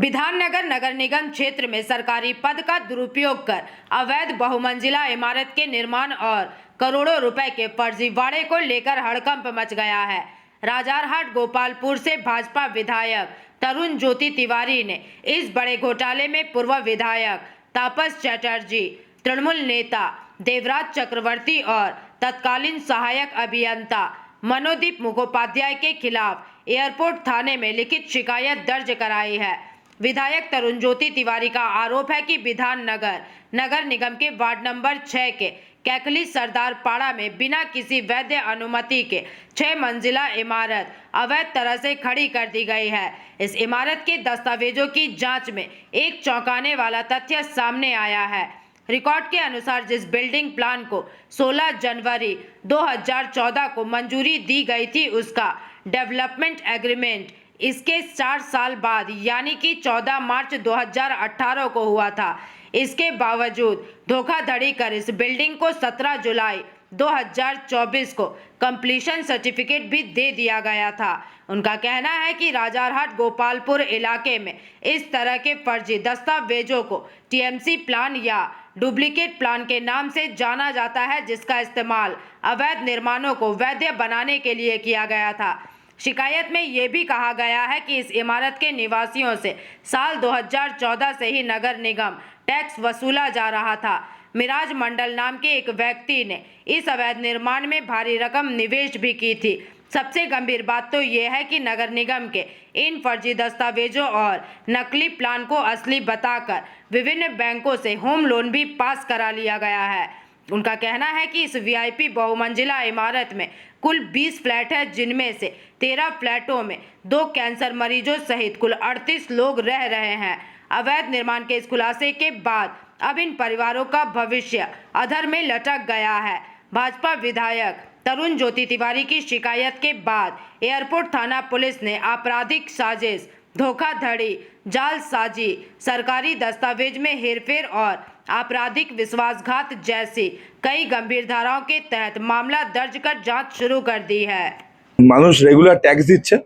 विधाननगर नगर निगम क्षेत्र में सरकारी पद का दुरुपयोग कर अवैध बहुमंजिला इमारत के निर्माण और करोड़ों रुपए के फर्जीवाड़े को लेकर हड़कंप मच गया है। राजारहाट गोपालपुर से भाजपा विधायक तरुण ज्योति तिवारी ने इस बड़े घोटाले में पूर्व विधायक तापस चटर्जी, तृणमूल नेता देवराज चक्रवर्ती और तत्कालीन सहायक अभियंता मनोदीप मुखोपाध्याय के खिलाफ एयरपोर्ट थाने में लिखित शिकायत दर्ज कराई है। विधायक तरुण ज्योति तिवारी का आरोप है कि विधाननगर नगर निगम के वार्ड नंबर 6 के कैकली सरदार पाड़ा में बिना किसी वैध अनुमति के 6 मंजिला इमारत अवैध तरह से खड़ी कर दी गई है। इस इमारत के दस्तावेजों की जांच में एक चौंकाने वाला तथ्य सामने आया है। रिकॉर्ड के अनुसार जिस बिल्डिंग प्लान को 16 जनवरी 2014 को मंजूरी दी गई थी, उसका डेवलपमेंट एग्रीमेंट इसके 4 साल बाद यानी कि 14 मार्च 2018 को हुआ था। इसके बावजूद धोखाधड़ी कर इस बिल्डिंग को 17 जुलाई 2024 को कंप्लीशन सर्टिफिकेट भी दे दिया गया था। उनका कहना है कि राजारहाट गोपालपुर इलाके में इस तरह के फर्जी दस्तावेजों को टीएमसी प्लान या डुप्लीकेट प्लान के नाम से जाना जाता है, जिसका इस्तेमाल अवैध निर्माणों को वैध बनाने के लिए किया गया था। शिकायत में ये भी कहा गया है कि इस इमारत के निवासियों से साल 2014 से ही नगर निगम टैक्स वसूला जा रहा था। मिराज मंडल नाम के एक व्यक्ति ने इस अवैध निर्माण में भारी रकम निवेश भी की थी। सबसे गंभीर बात तो ये है कि नगर निगम के इन फर्जी दस्तावेजों और नकली प्लान को असली बताकर विभिन्न बैंकों से होम लोन भी पास करा लिया गया है। उनका कहना है कि इस वीआईपी बहुमंजिला इमारत में कुल 20 फ्लैट है, जिनमें से 13 फ्लैटों में 2 कैंसर मरीजों सहित कुल 38 लोग रह रहे हैं। अवैध निर्माण के इस खुलासे के बाद अब इन परिवारों का भविष्य अधर में लटक गया है। भाजपा विधायक तरुण ज्योति तिवारी की शिकायत के बाद एयरपोर्ट थाना पुलिस ने आपराधिक साजिश, धोखाधड़ी, जालसाजी, सरकारी दस्तावेज में हेरफेर और आपराधिक विश्वासघात जैसी कई गंभीर धाराओं के तहत मामला दर्ज कर जांच शुरू कर दी है। মানুষ রেগুলার ট্যাক্স দিচ্ছে,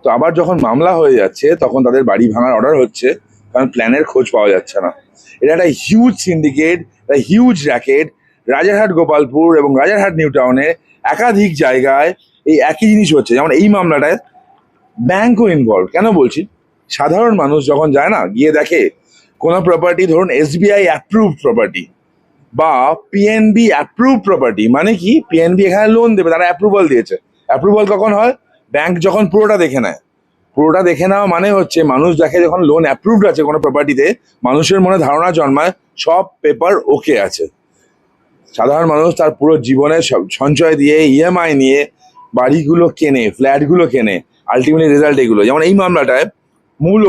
তো আবার যখন মামলা হয়ে যাচ্ছে তখন তাদের বাড়ি ভাঙার অর্ডার হচ্ছে, কারণ প্ল্যানের খোঁজ পাওয়া যাচ্ছে না। এটা একটা হিউজ সিন্ডিকেট, একটা হিউজ র্যাকেট। রাজারহাট গোপালপুর এবং রাজারহাট নিউ টাউনে একাধিক জায়গায় এই একই জিনিস হচ্ছে। যেমন এই মামলাটায় ব্যাংকও ইনভলভ। কেন বলছি? সাধারণ মানুষ যখন যায় না, গিয়ে দেখে কোনো প্রপার্টি, ধরুন এসবিআই অ্যাপ্রুভড প্রপার্টি বা পিএনবি অ্যাপ্রুভড প্রপার্টি, মানে কি পিএনবি এখানে লোন দেবে, তারা অ্যাপ্রুভাল দিয়েছে। অ্যাপ্রুভাল কখন হয়? ব্যাংক যখন পুরোটা দেখে নেয়। পুরোটা দেখে নেওয়া মানে হচ্ছে মানুষ দেখে যখন লোন অ্যাপ্রুভড আছে কোনো প্রপার্টিতে, মানুষের মনে ধারণা জন্মায় সব পেপার ওকে আছে। সাধারণ মানুষ তার পুরো জীবনের সঞ্চয় দিয়ে ইএমআই নিয়ে বাড়িগুলো কেনে, ফ্ল্যাটগুলো কেনে, আলটিমেটলি রেজাল্ট এগুলো। যেমন এই মামলাটায় মূল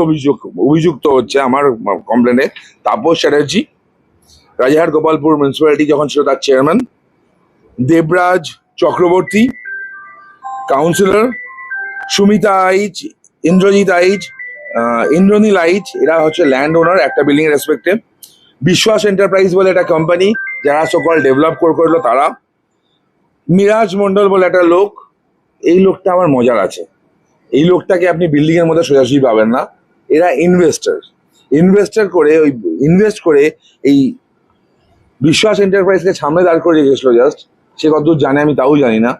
অভিযুক্ত হচ্ছে আমার কমপ্লেনে তাপস চ্যাটার্জি, রাজারহাট গোপালপুর মিউনিসিপ্যালিটি যখন ছিল তার চেয়ারম্যান, দেবরাজ চক্রবর্তী কাউন্সিলর, সুমিতা আইচ, ইন্দ্রজিৎ আইচ, ইন্দ্রনীল আইচ, এরা হচ্ছে ল্যান্ড ওনার একটা বিল্ডিং এর রেসপেক্টে। বিশ্বাস এন্টারপ্রাইজ বলে একটা কোম্পানি যারা সকল ডেভেলপ করলো তারা। মিরাজ মন্ডল বলে একটা লোক, এই লোকটা আমার মজার আছে। এই লোকটাকে আপনি বিল্ডিং এর মধ্যে সোজাসুজি পাবেন না। এরা ইনভেস্ট করে এই বিশ্বাস এন্টারপ্রাইজকে সামনে দাঁড় করে রেখেছিল। জাস্ট সে কতদূর জানে আমি তাও জানি না।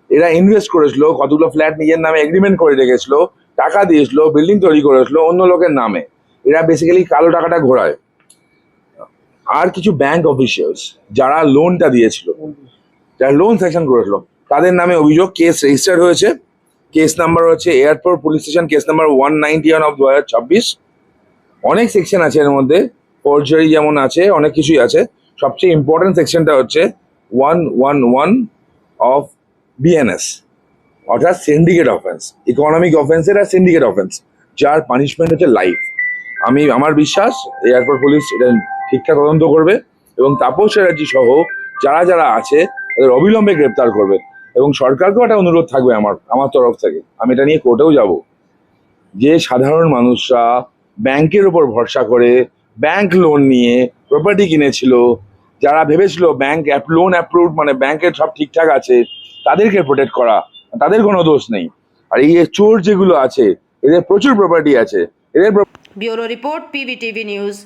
এরা ইনভেস্ট করেছিল, কতগুলো ফ্ল্যাট নিজের নামে এগ্রিমেন্ট করে রেখেছিল, টাকা দিয়েছিল, বিল্ডিং তৈরি করেছিল অন্য লোকের নামে। এরা বেসিক্যালি কালো টাকাটা ঘোরায়। আর কিছু ব্যাংক অফিসিয়ালস যারা লোনটা দিয়েছিল, যারা লোন সেকশন করেছিল, তাদের নামে অভিযোগ, কেস রেজিস্টার হয়েছে। কেস নাম্বার হচ্ছে airport police station case number 191 of 2026। অনেক সেকশন আছে এর মধ্যে, ফোর্জারি যেমন আছে, অনেক কিছুই আছে। সবচেয়ে ইম্পর্টেন্ট সেকশনটা হচ্ছে 111 অফ বিএনএস, অর্থাৎ সিন্ডিকেট অফেন্স, ইকোনমিক অফেন্সের আর সিন্ডিকেট অফেন্স, যার পানিশমেন্ট হচ্ছে লাইফ। আমার বিশ্বাস এয়ারপোর্ট পুলিশ এটা ঠিকঠাক তদন্ত করবে এবং তাপস চ্যাটার্জি সহ যারা আছে তাদের অবিলম্বে গ্রেপ্তার করবে। এবং সরকারকেও একটা অনুরোধ থাকবে আমার তরফ থেকে, আমি এটা নিয়ে কোর্টেও যাব, যে সাধারণ মানুষরা ব্যাংকের উপর ভরসা করে ব্যাংক লোন নিয়ে প্রপার্টি কিনেছিল, যারা ভেবেছিল ব্যাংক লোন অ্যাপ্রুভড মানে ব্যাংকের সব ঠিকঠাক আছে, তাদেরকে প্রোটেক্ট করা, তাদের কোনো দোষ নেই। আর এই চোর যেগুলো আছে, এদের প্রচুর প্রপার্টি আছে, এদের ब्यूरो रिपोर्ट PVTV न्यूज़।